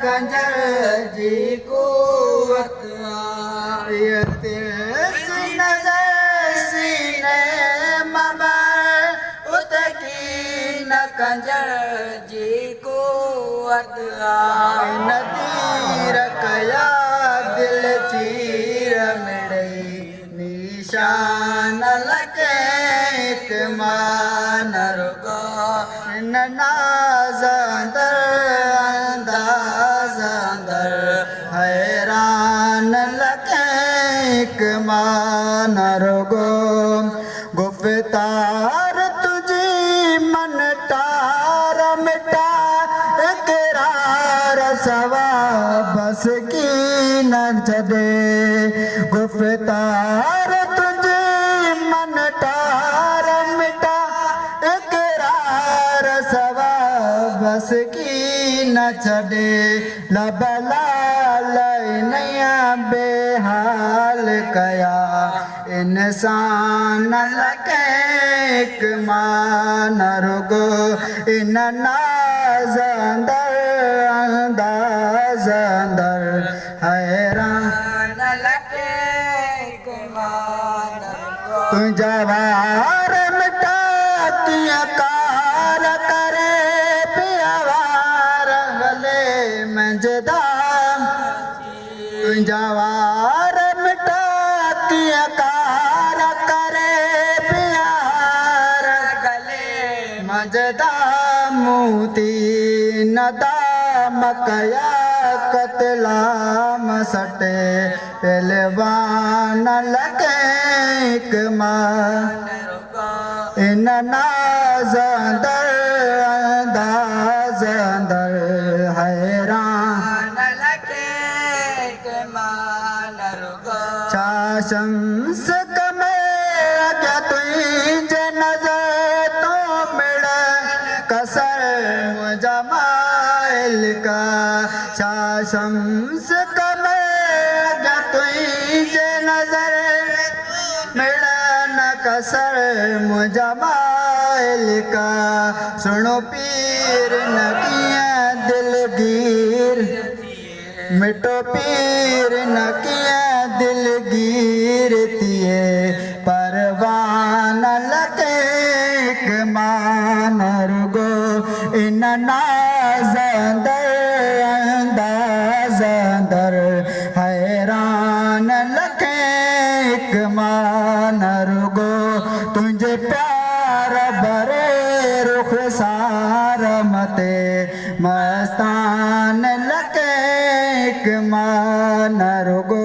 कंजर जी कुवत आयते सीने मबर उतकी न कंजर जी कुवत नदीर कया दिल चीर मिड़ई निशान लगे मान रुगो नाज़ अंदर अंदाज़ अंदर हैरान लगे मान रुगो गुफ्तार तुझी मन तार मिटा इकरार सवा बस की न छदे गुफ्तार तुझी मन तार मिटा इकरार सवा बस की न छदे लबला नया बेहाल कया इंसान लगे मान रुगो इन नाज़ अंदर अंदाज़ अंदर हैरान लगे मान रुगो तुझा वार मिटा किया कार करे प्यावार गले मंजदा तुझा वार मिटा किया कार करे प्यार गले मजदा मोती नदाम कया कतलाम सटे पहलवान लगे मान इन नाज़ अंदर अंदाज़ अंदर हैरान लगे मान छा शम्स कमे क्या तुझे नजर तो मिल कसर मुजमाइल का छा शम्स कमे क्या तुझे नजर मिल न कसर मुजमाइल का सुनो पीर नकिया दिलगीर मिटो पीर नकिया दिलगीर तिए परवान लगे मान रुगो इन नाज़ अंदर अंदाज़ अंदर हैरान लगे मान रुगो तुझे प्यार भरे रुख सार मते मस्तान लगे मान रुगो